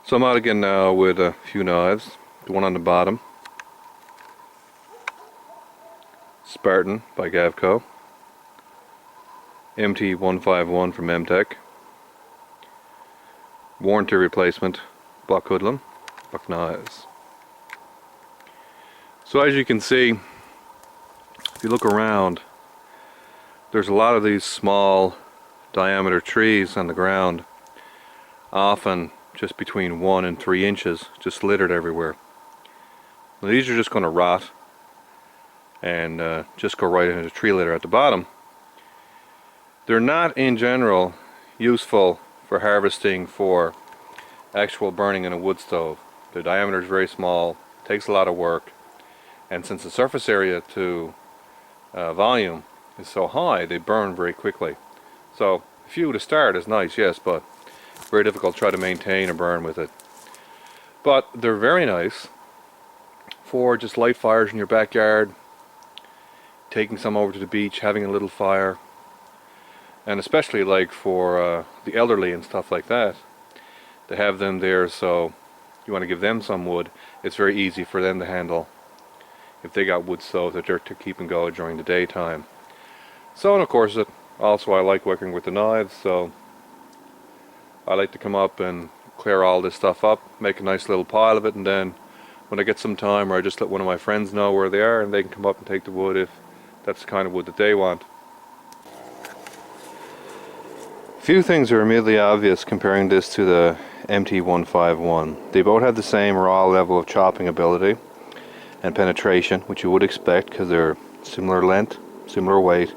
So I'm out again now with a few knives. The one on the bottom, Spartan by Gavkoo, MT-151 from Mtech, warranty replacement, buck Hoodlum, buck knives. So as you can see, if you look around, there's a lot of these small diameter trees on the ground, often just between 1 and 3 inches, just littered everywhere. Now, these are just going to rot and just go right into the tree litter at the bottom. They're not in general useful for harvesting for actual burning in a wood stove. The diameter is very small, takes a lot of work, and since the surface area to volume is so high, they burn very quickly. So a few to start is nice, yes, but very difficult to try to maintain or burn with it. But they're very nice for just light fires in your backyard, taking some over to the beach, having a little fire, and especially like for the elderly and stuff like that. They have them there, so you want to give them some wood. It's very easy for them to handle if they got wood stoves that they're to keep and go during the daytime. So, and of course, also I like working with the knives, so I like to come up and clear all this stuff up, make a nice little pile of it, and then when I get some time, or I just let one of my friends know where they are and they can come up and take the wood if that's the kind of wood that they want. A few things are immediately obvious comparing this to the MT-151. They both have the same raw level of chopping ability and penetration, which you would expect because they're similar length, similar weight,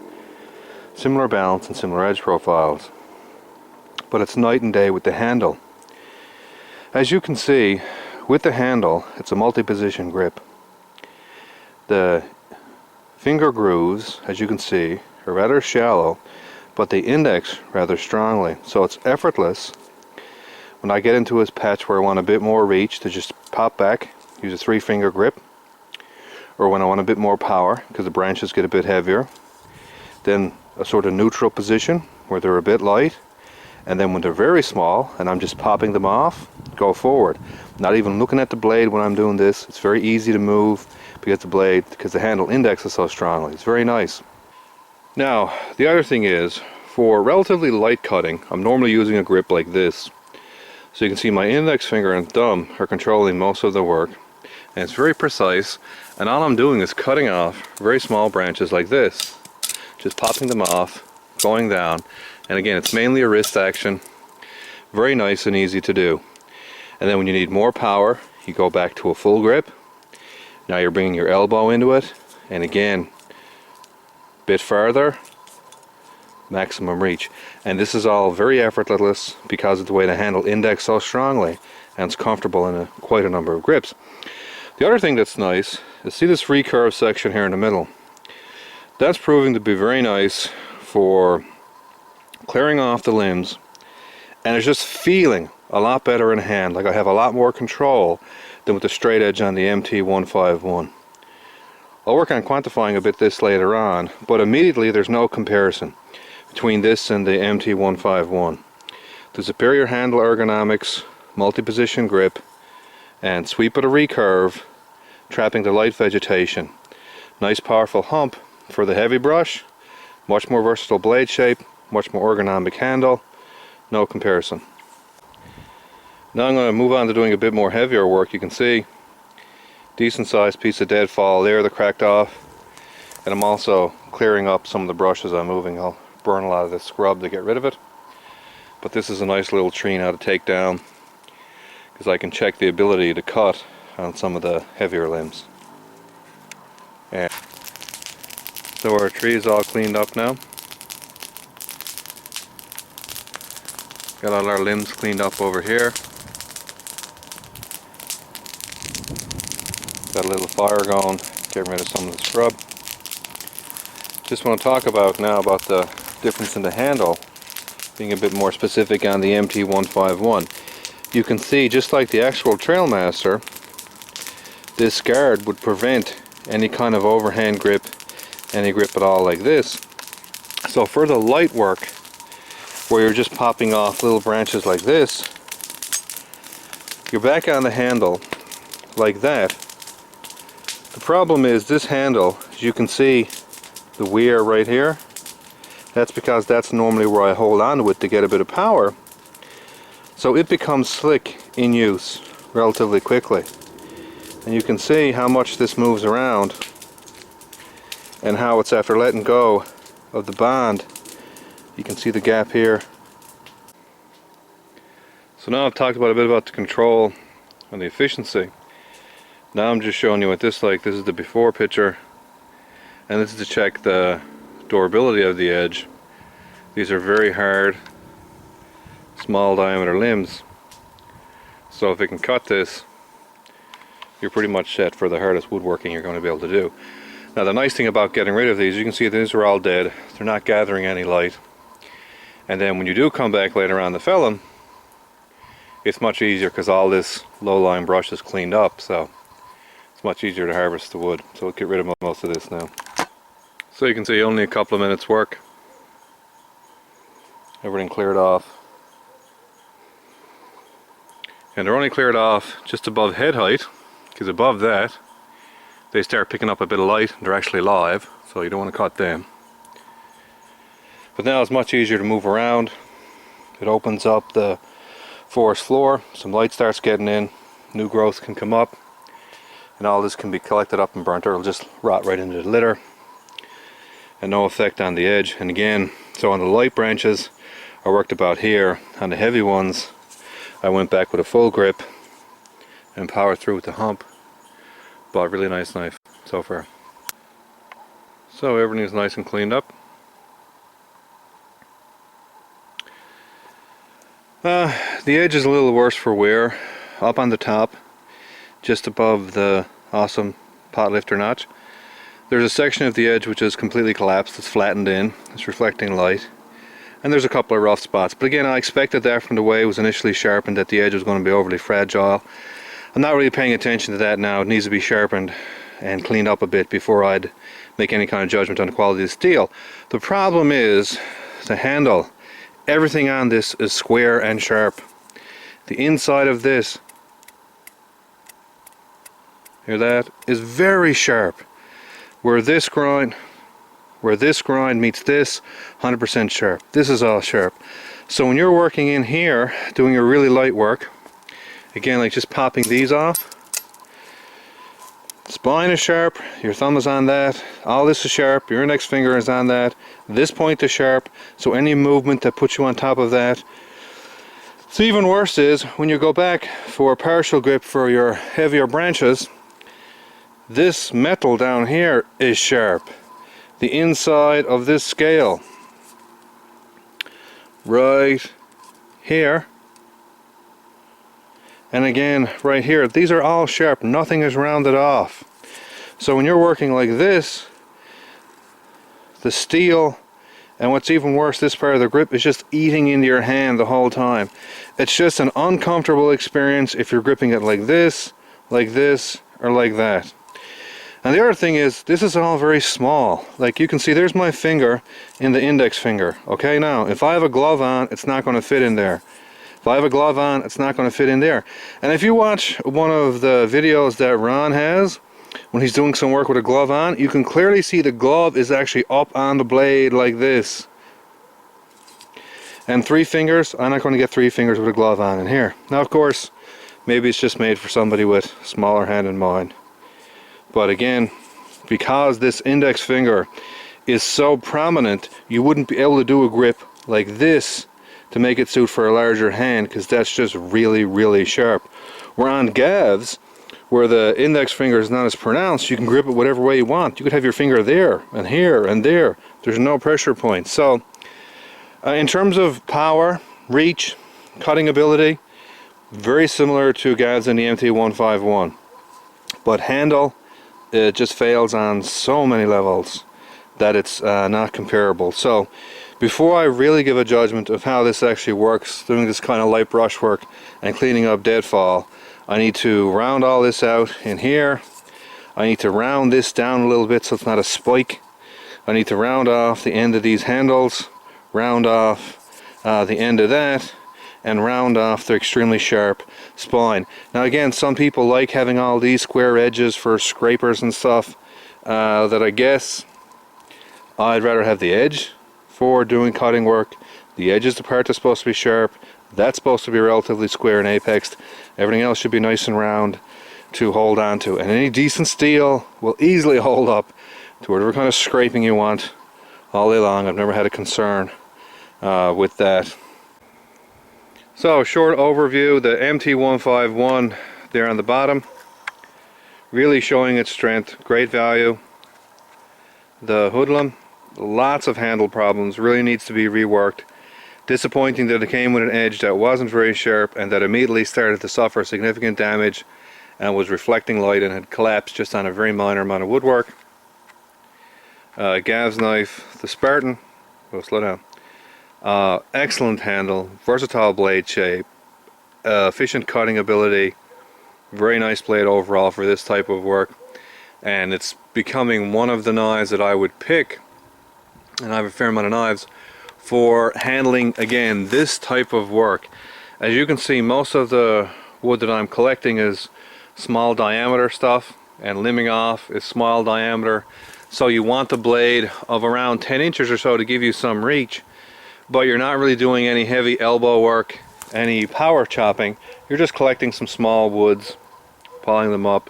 similar balance, and similar edge profiles. But it's night and day with the handle. As you can see, with the handle, it's a multi-position grip. The finger grooves, as you can see, are rather shallow, but they index rather strongly, so it's effortless. When I get into a patch where I want a bit more reach, to just pop back, use a 3-finger grip, or when I want a bit more power, because the branches get a bit heavier, then a sort of neutral position where they're a bit light, and then when they're very small and I'm just popping them off, go forward. Not even looking at the blade when I'm doing this. It's very easy to move because the handle indexes so strongly. It's very nice. Now, the other thing is, for relatively light cutting, I'm normally using a grip like this. So you can see my index finger and thumb are controlling most of the work, and it's very precise, and all I'm doing is cutting off very small branches like this, just popping them off, going down, and again, it's mainly a wrist action, very nice and easy to do. And then when you need more power, you go back to a full grip. Now you're bringing your elbow into it, and again, bit farther, maximum reach. And this is all very effortless because of the way the handle indexes so strongly, and it's comfortable in quite a number of grips. The other thing that's nice is, see this recurve section here in the middle? That's proving to be very nice for clearing off the limbs, and it's just feeling a lot better in hand, like I have a lot more control than with the straight edge on the MT-151. I'll work on quantifying a bit this later on, but immediately there's no comparison between this and the MT-151. The superior handle ergonomics, multi-position grip, and sweep of the recurve, trapping the light vegetation. Nice powerful hump for the heavy brush, much more versatile blade shape, much more ergonomic handle, no comparison. Now I'm going to move on to doing a bit more heavier work. You can see decent sized piece of deadfall there that cracked off, and I'm also clearing up some of the brushes I'm moving. I'll burn a lot of this scrub to get rid of it, but this is a nice little tree now to take down because I can check the ability to cut on some of the heavier limbs. And so our tree is all cleaned up now. Got all our limbs cleaned up over here. Got a little fire going, getting rid of some of the scrub. Just want to talk about now about the difference in the handle, being a bit more specific on the MT-151. You can see, just like the actual Trailmaster, this guard would prevent any kind of overhand grip, any grip at all like this. So for the light work, where you're just popping off little branches like this, you're back on the handle like that. The problem is this handle, as you can see the wear right here, that's because that's normally where I hold on to it to get a bit of power. So it becomes slick in use relatively quickly. And you can see how much this moves around and how it's after letting go of the bond. You can see the gap here. So now I've talked about a bit about the control and the efficiency. Now I'm just showing you what this is like. This is the before picture, and this is to check the durability of the edge. These are very hard, small diameter limbs. So if it can cut this, you're pretty much set for the hardest woodworking you're going to be able to do. Now the nice thing about getting rid of these, you can see these are all dead. They're not gathering any light. And then when you do come back later on to fell them, it's much easier because all this low-lying brush is cleaned up. So it's much easier to harvest the wood. So we'll get rid of most of this now. So you can see only a couple of minutes work. Everything cleared off. And they're only cleared off just above head height, because above that they start picking up a bit of light and they're actually live, so you don't want to cut them. But now it's much easier to move around. It opens up the forest floor, some light starts getting in, new growth can come up, and all this can be collected up and burnt, or it'll just rot right into the litter and no effect on the edge. And again, so on the light branches I worked about here. On the heavy ones I went back with a full grip and powered through with the hump. But really nice knife so far. So everything's nice and cleaned up. The edge is a little worse for wear. Up on the top, just above the awesome pot lifter notch, there's a section of the edge which is completely collapsed. It's flattened in, it's reflecting light, and there's a couple of rough spots. But again, I expected that from the way it was initially sharpened, that the edge was going to be overly fragile. I'm not really paying attention to that now. It needs to be sharpened and cleaned up a bit before I'd make any kind of judgment on the quality of the steel. The problem is the handle. Everything on this is square and sharp. The inside of this, hear that, is very sharp. Where this grind meets this, 100% sharp. This is all sharp. So when you're working in here, doing your really light work, again, like just popping these off, spine is sharp, your thumb is on that, all this is sharp, your index finger is on that, this point is sharp, so any movement that puts you on top of that. So even worse is, when you go back for a partial grip for your heavier branches, this metal down here is sharp. The inside of this scale, right here, and again right here, these are all sharp. Nothing is rounded off. So when you're working like this, the steel, and what's even worse, this part of the grip is just eating into your hand the whole time. It's just an uncomfortable experience if you're gripping it like this, or like that. And the other thing is, this is all very small. Like you can see, there's my finger in the index finger. Okay, now if I have a glove on, it's not going to fit in there. If I have a glove on, it's not going to fit in there. And if you watch one of the videos that Ron has, when he's doing some work with a glove on, you can clearly see the glove is actually up on the blade like this. And 3 fingers, I'm not going to get 3 fingers with a glove on in here. Now of course, maybe it's just made for somebody with a smaller hand than mine. But again, because this index finger is so prominent, you wouldn't be able to do a grip like this to make it suit for a larger hand, because that's just really, really sharp. Where on gavs, where the index finger is not as pronounced, you can grip it whatever way you want. You could have your finger there, and here, and there. There's no pressure point. So, in terms of power, reach, cutting ability, very similar to gavs in the MT-151. But handle, it just fails on so many levels that it's not comparable. So before I really give a judgment of how this actually works, doing this kind of light brush work and cleaning up deadfall, I need to round all this out in here. I need to round this down a little bit so it's not a spike. I need to round off the end of these handles, round off the end of that, and round off the extremely sharp spine. Now again, some people like having all these square edges for scrapers and stuff, that I guess I'd rather have the edge for doing cutting work. The edge is the part that's supposed to be sharp. That's supposed to be relatively square and apexed. Everything else should be nice and round to hold on to. And any decent steel will easily hold up to whatever kind of scraping you want all day long. I've never had a concern with that. So, short overview, the MT-151 there on the bottom, really showing its strength, great value. The Hoodlum, lots of handle problems, really needs to be reworked. Disappointing that it came with an edge that wasn't very sharp and that immediately started to suffer significant damage and was reflecting light and had collapsed just on a very minor amount of woodwork. Gav's knife, the Spartan, oh, slow down. Excellent handle, versatile blade shape, efficient cutting ability, very nice blade overall for this type of work, and it's becoming one of the knives that I would pick, and I have a fair amount of knives, for handling, again, this type of work. As you can see, most of the wood that I'm collecting is small diameter stuff, and limbing off is small diameter, so you want the blade of around 10 inches or so to give you some reach, but you're not really doing any heavy elbow work, any power chopping. You're just collecting some small woods, piling them up,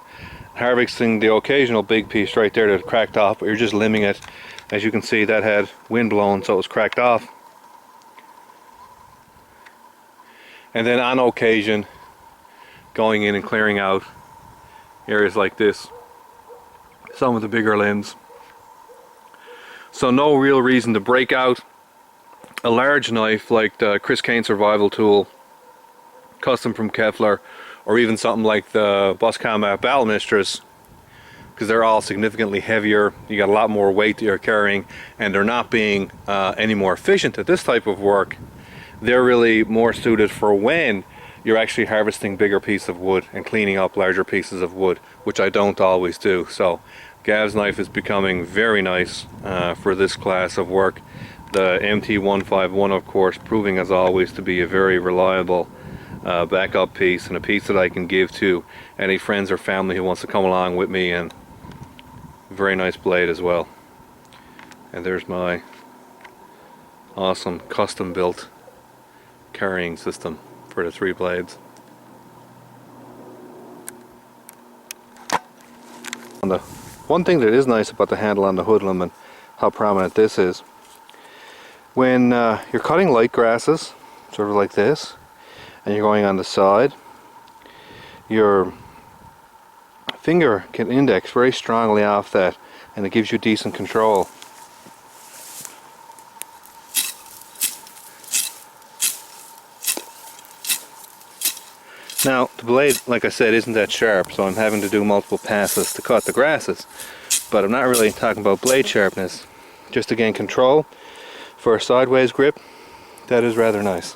harvesting the occasional big piece right there that cracked off, but you're just limbing it. As you can see, that had wind blown, so it was cracked off. And then on occasion, going in and clearing out areas like this, some of the bigger limbs. So no real reason to break out a large knife like the Chris Kane Survival Tool, custom from Kevlar, or even something like the Boss Combat Battle Mistress, because they're all significantly heavier. You got a lot more weight that you're carrying, and they're not being any more efficient at this type of work. They're really more suited for when you're actually harvesting bigger pieces of wood and cleaning up larger pieces of wood, which I don't always do. So Gav's knife is becoming very nice for this class of work. The MT-151, of course, proving as always to be a very reliable backup piece, and a piece that I can give to any friends or family who wants to come along with me, and very nice blade as well. And there's my awesome custom built carrying system for the 3 blades. And the one thing that is nice about the handle on the Hoodlum and how prominent this is, when you're cutting light grasses, sort of like this, and you're going on the side, your finger can index very strongly off that, and it gives you decent control. Now the blade, like I said, isn't that sharp, so I'm having to do multiple passes to cut the grasses, but I'm not really talking about blade sharpness, just again control for a sideways grip. That is rather nice.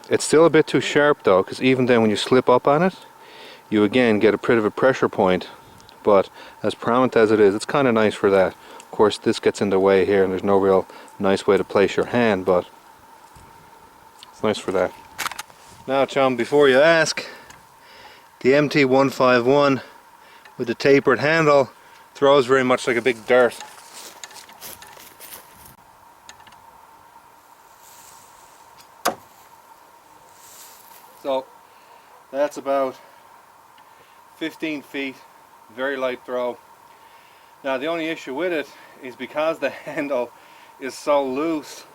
It's still a bit too sharp though, because even then when you slip up on it, you again get a bit of a pressure point, but as prominent as it is, it's kind of nice for that. Of course this gets in the way here and there's no real nice way to place your hand, but it's nice for that. Now chum, before you ask, the MT-151 with the tapered handle throws very much like a big dart. So that's about 15 feet, very light throw. Now the only issue with it is because the handle is so loose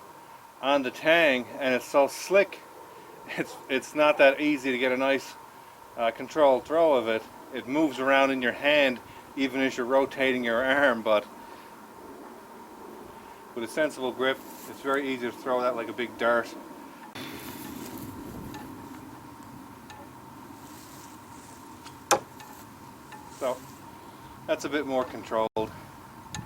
on the tang and it's so slick, it's not that easy to get a nice controlled throw of it. It moves around in your hand even as you're rotating your arm, but with a sensible grip it's very easy to throw that like a big dart. So that's a bit more control.